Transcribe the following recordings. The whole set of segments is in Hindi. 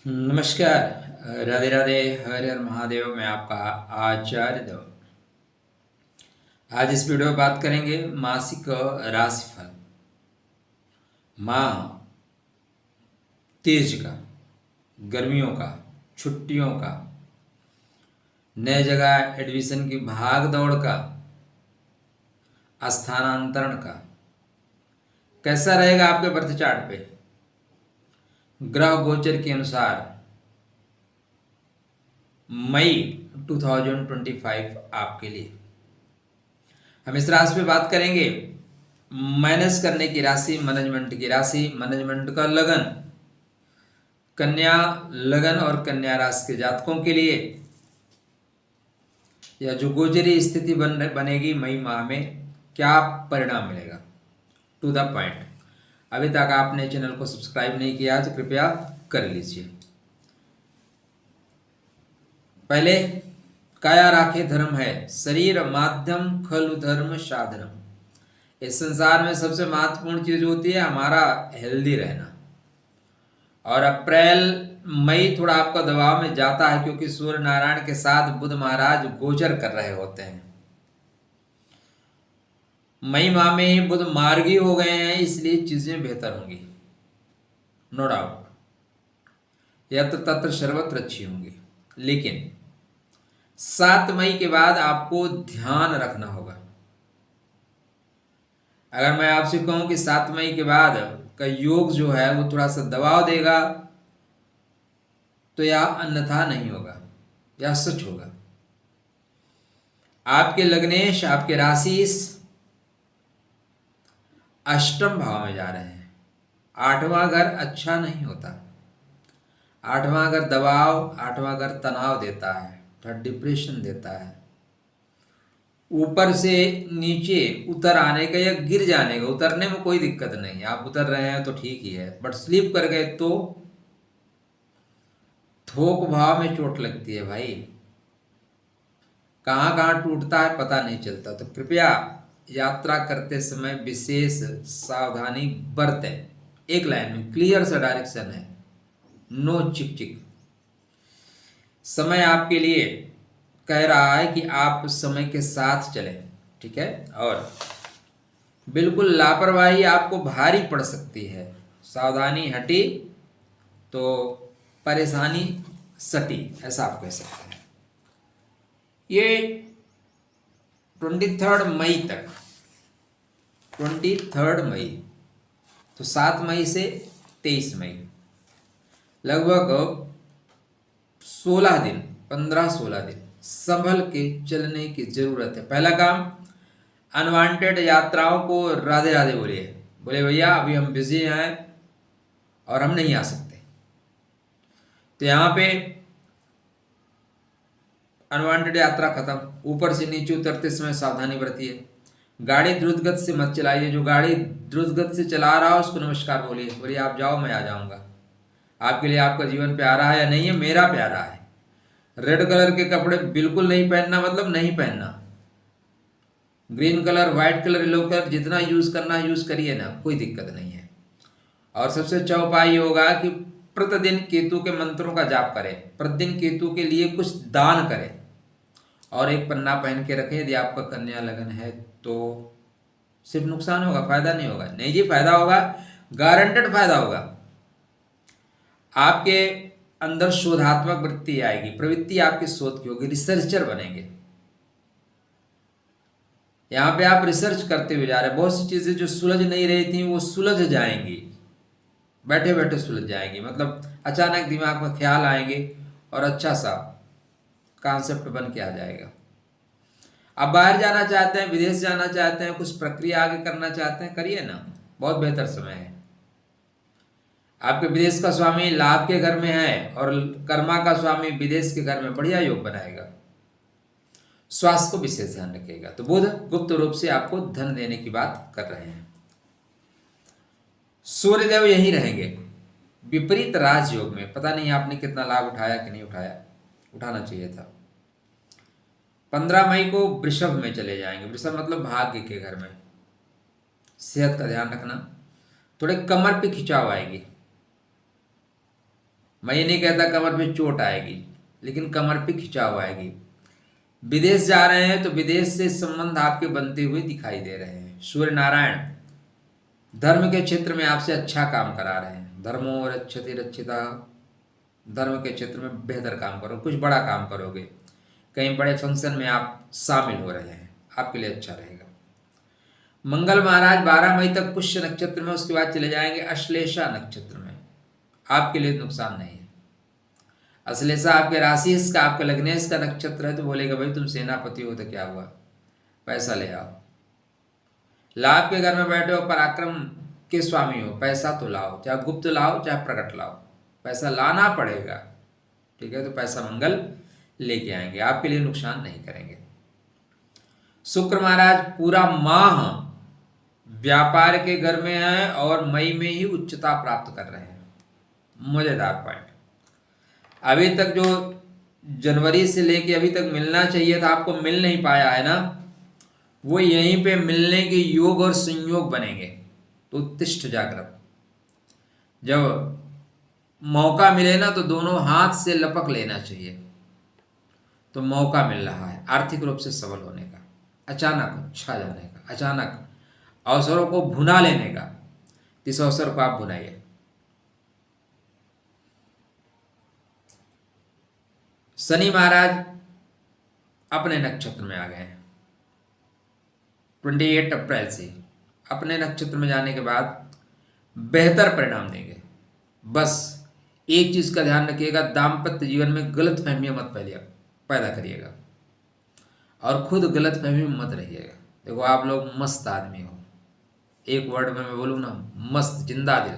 नमस्कार। राधे राधे। हर हर महादेव। मैं आपका आचार्य देव। आज इस वीडियो में बात करेंगे मासिक राशिफल माह तीज का, गर्मियों का, छुट्टियों का, नए जगह एडमिशन की भाग दौड़ का, स्थानांतरण का। कैसा रहेगा आपके बर्थ चार्ट पे ग्रह गोचर के अनुसार मई 2025 आपके लिए। हम इस राशि पे बात करेंगे मैनेज करने की राशि, मैनेजमेंट की राशि, मैनेजमेंट का लगन, कन्या लगन और कन्या राशि के जातकों के लिए या जो गोचरी स्थिति बनेगी मई माह में क्या परिणाम मिलेगा। To the point. अभी तक आपने चैनल को सब्सक्राइब नहीं किया तो कृपया कर लीजिए। पहले काया राखे धर्म है, शरीर माध्यम खलु धर्म साधनम। इस संसार में सबसे महत्वपूर्ण चीज होती है हमारा हेल्दी रहना। और अप्रैल मई थोड़ा आपका दबाव में जाता है क्योंकि सूर्य नारायण के साथ बुध महाराज गोचर कर रहे होते हैं। मई माह में ही बुध मार्गी हो गए हैं, इसलिए चीजें बेहतर होंगी, नो डाउट। यत्र तत्र सर्वत्र अच्छी होंगी। लेकिन 7 मई के बाद आपको ध्यान रखना होगा। अगर मैं आपसे कहूं कि 7 मई के बाद का योग जो है वो थोड़ा सा दबाव देगा तो यह अन्यथा नहीं होगा, यह सच होगा। आपके लग्नेश, आपके राशिश अष्टम भाव में जा रहे हैं। 8वां घर अच्छा नहीं होता। 8वां घर दबाव, 8वां घर तनाव देता है, थोड़ा डिप्रेशन देता है। ऊपर से नीचे उतर आने का या गिर जाने का, उतरने में कोई दिक्कत नहीं है, आप उतर रहे हैं तो ठीक ही है, बट स्लिप कर गए तो थोक भाव में चोट लगती है भाई। कहाँ कहाँ टूटता है पता नहीं चलता। तो कृपया यात्रा करते समय विशेष सावधानी बरतें। एक लाइन में क्लियर सा डायरेक्शन है, नो चिक चिक। समय आपके लिए कह रहा है कि आप समय के साथ चलें, ठीक है। और बिल्कुल लापरवाही आपको भारी पड़ सकती है। सावधानी हटी तो परेशानी सटी, ऐसा आप कह सकते हैं। ये 23 मई तक, 23 मई तो 7 मई से 23 मई लगभग 16 दिन, 15-16 दिन संभल के चलने की जरूरत है। पहला काम, अनवांटेड यात्राओं को राधे राधे बोलिए। बोले भैया अभी हम बिजी हैं और हम नहीं आ सकते। तो यहाँ पे अनवांटेड यात्रा खत्म। ऊपर से नीचे उतरते समय सावधानी बरतिए। गाड़ी द्रुत गति से मत चलाइए। जो गाड़ी द्रुत गति से चला रहा है उसको नमस्कार बोलिए, बोलिए आप जाओ मैं आ जाऊंगा। आपके लिए आपका जीवन प्यारा है या नहीं है? मेरा प्यारा है। रेड कलर के कपड़े बिल्कुल नहीं पहनना, मतलब नहीं पहनना। Green colour, white colour, yellow colour जितना यूज करना यूज करिए ना, कोई दिक्कत नहीं है। और सबसे अच्छा उपाय ये होगा कि प्रतिदिन केतु के मंत्रों का जाप करें, प्रतिदिन केतु के लिए कुछ दान करें और एक पन्ना पहन के रखें। यदि आपका कन्या लगन है तो सिर्फ नुकसान होगा, फायदा नहीं होगा। नहीं जी, फायदा होगा, गारंटेड फायदा होगा। आपके अंदर शोधात्मक वृत्ति आएगी, प्रवृत्ति आपकी शोध की होगी, रिसर्चर बनेंगे। यहाँ पे आप रिसर्च करते हुए जा रहे हैं। बहुत सी चीजें जो सुलझ नहीं रही थी वो सुलझ जाएंगी, बैठे बैठे सुलझ जाएंगी। मतलब अचानक दिमाग में ख्याल आएंगे और अच्छा सा कॉन्सेप्ट बन के आ जाएगा। आप बाहर जाना चाहते हैं, विदेश जाना चाहते हैं, कुछ प्रक्रिया आगे करना चाहते हैं, करिए ना, बहुत बेहतर समय है। आपके विदेश का स्वामी लाभ के घर में है और कर्मा का स्वामी विदेश के घर में, बढ़िया योग बनाएगा। स्वास्थ्य को विशेष ध्यान रखिएगा। तो बुध गुप्त रूप से आपको धन देने की बात कर रहे हैं। सूर्यदेव यही रहेंगे विपरीत राजयोग में। पता नहीं आपने कितना लाभ उठाया कि नहीं उठाया, उठाना चाहिए था। 15 मई को वृषभ में चले जाएंगे। वृषभ मतलब भाग्य के घर में। सेहत का ध्यान रखना, थोड़े कमर पे खिंचाव आएगी, मैं ये नहीं कहता कमर पे चोट आएगी, लेकिन कमर पे खिंचाव आएगी। विदेश जा रहे हैं तो विदेश से संबंध आपके बनते हुए दिखाई दे रहे हैं। सूर्य नारायण धर्म के क्षेत्र में आपसे अच्छा काम करा रहे हैं। धर्मो रक्षति रक्षिता, धर्म के क्षेत्र में बेहतर काम करो, कुछ बड़ा काम करोगे, कहीं बड़े फंक्शन में आप शामिल हो रहे हैं, आपके लिए अच्छा रहेगा। मंगल महाराज 12 मई तक पुष्य नक्षत्र में, उसके बाद चले जाएंगे अश्लेषा नक्षत्र में। आपके लिए नुकसान नहीं है। अश्लेषा आपके राशि का, आपके लग्नेश का नक्षत्र है, तो बोलेगा भाई तुम सेनापति हो तो क्या हुआ, पैसा ले आओ। लाभ के घर में बैठे हो, पराक्रम के स्वामी हो, पैसा तो लाओ, चाहे गुप्त लाओ चाहे प्रकट लाओ, पैसा लाना पड़ेगा। ठीक है, तो पैसा मंगल लेके आएंगे, आपके लिए नुकसान नहीं करेंगे। शुक्र महाराज पूरा माह व्यापार के घर में है और मई में ही उच्चता प्राप्त कर रहे हैं। मजेदार पॉइंट। अभी तक जो जनवरी से लेके अभी तक मिलना चाहिए था आपको, मिल नहीं पाया है ना, वो यहीं पे मिलने के योग और संयोग बनेंगे। तो उत्तिष्ठ जागृत, जब मौका मिले ना तो दोनों हाथ से लपक लेना चाहिए। तो मौका मिल रहा है आर्थिक रूप से सबल होने का, अचानक छा जाने का, अचानक अवसरों को भुना लेने का। इस अवसर को आप भुनाइए। शनि महाराज अपने नक्षत्र में आ गए हैं 28 अप्रैल से। अपने नक्षत्र में जाने के बाद बेहतर परिणाम देंगे। बस एक चीज का ध्यान रखिएगा, दाम्पत्य जीवन में गलत फहमियां मत पैदा करिएगा और खुद गलत फहमी में मत रहिएगा। देखो आप लोग मस्त आदमी हो, एक वर्ड में मैं बोलूँ ना, मस्त, जिंदा दिल,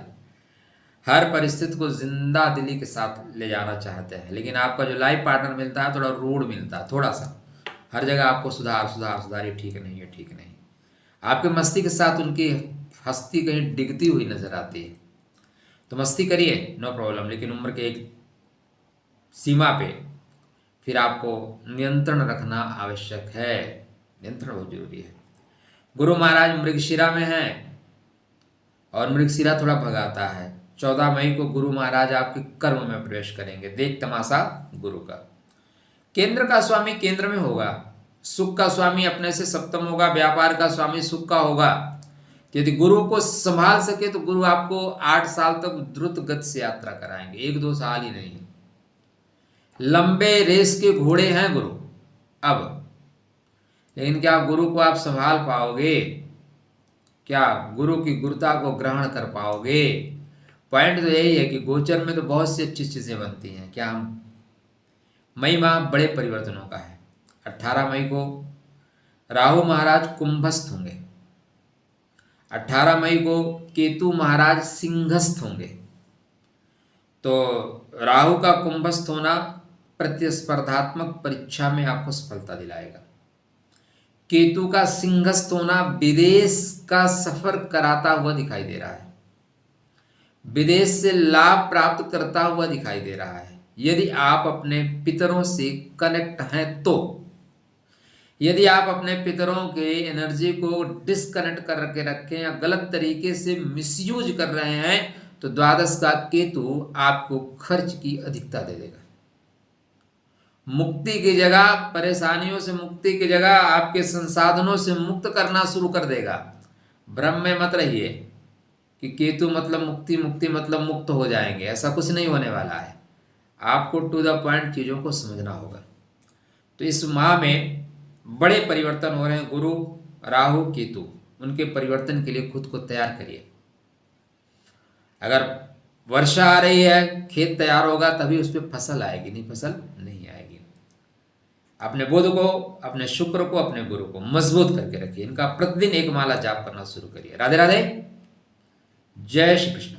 हर परिस्थिति को जिंदा दिली के साथ ले जाना चाहते हैं। लेकिन आपका जो लाइफ पार्टनर मिलता है थोड़ा रूड मिलता है, थोड़ा सा हर जगह आपको सुधार, ये ठीक नहीं, ये ठीक नहीं। आपके मस्ती के साथ उनकी हस्ती कहीं डिगती हुई नजर आती है। तो मस्ती करिए, नो प्रॉब्लम, लेकिन उम्र के एक सीमा पे फिर आपको नियंत्रण रखना आवश्यक है। नियंत्रण बहुत जरूरी है। गुरु महाराज मृगशिरा में हैं और मृगशिरा थोड़ा भगाता है। 14 मई को गुरु महाराज आपके कर्म में प्रवेश करेंगे। देख तमाशा गुरु का। केंद्र का स्वामी केंद्र में होगा, सुख का स्वामी अपने से सप्तम होगा, व्यापार का स्वामी सुख का होगा। यदि गुरु को संभाल सके तो गुरु आपको 8 साल तक द्रुत गति से यात्रा कराएंगे, 1-2 साल ही नहीं। लंबे रेस के घोड़े हैं गुरु अब। लेकिन क्या गुरु को आप संभाल पाओगे? क्या गुरु की गुरुता को ग्रहण कर पाओगे? पॉइंट तो यही है कि गोचर में तो बहुत सी अच्छी चीजें बनती हैं। क्या हम मई माह बड़े परिवर्तनों का है। 18 मई को राहु महाराज कुंभस्थ होंगे, 18 मई को केतु महाराज सिंहस्थ होंगे। तो राहु का कुंभस्थ होना प्रतिस्पर्धात्मक परीक्षा में आपको सफलता दिलाएगा। केतु का सिंहस्थ होना विदेश का सफर कराता हुआ दिखाई दे रहा है, विदेश से लाभ प्राप्त करता हुआ दिखाई दे रहा है। यदि आप अपने पितरों से कनेक्ट हैं तो, यदि आप अपने पितरों के एनर्जी को डिस्कनेक्ट करके रखें या गलत तरीके से मिसयूज कर रहे हैं तो द्वादश का केतु आपको खर्च की अधिकता दे देगा। मुक्ति की जगह, परेशानियों से मुक्ति की जगह आपके संसाधनों से मुक्त करना शुरू कर देगा। भ्रम में मत रहिए कि केतु मतलब मुक्ति, मुक्ति मतलब मुक्त हो जाएंगे, ऐसा कुछ नहीं होने वाला है। आपको टू द पॉइंट चीज़ों को समझना होगा। तो इस माह में बड़े परिवर्तन हो रहे हैं। गुरु, राहु, केतु, उनके परिवर्तन के लिए खुद को तैयार करिए। अगर वर्षा आ रही है, खेत तैयार होगा तभी उस पर फसल आएगी, नहीं फसल नहीं आएगी। अपने बुध को, अपने शुक्र को, अपने गुरु को मजबूत करके रखिए। इनका प्रतिदिन एक माला जाप करना शुरू करिए। राधे राधे, जय श्री कृष्ण।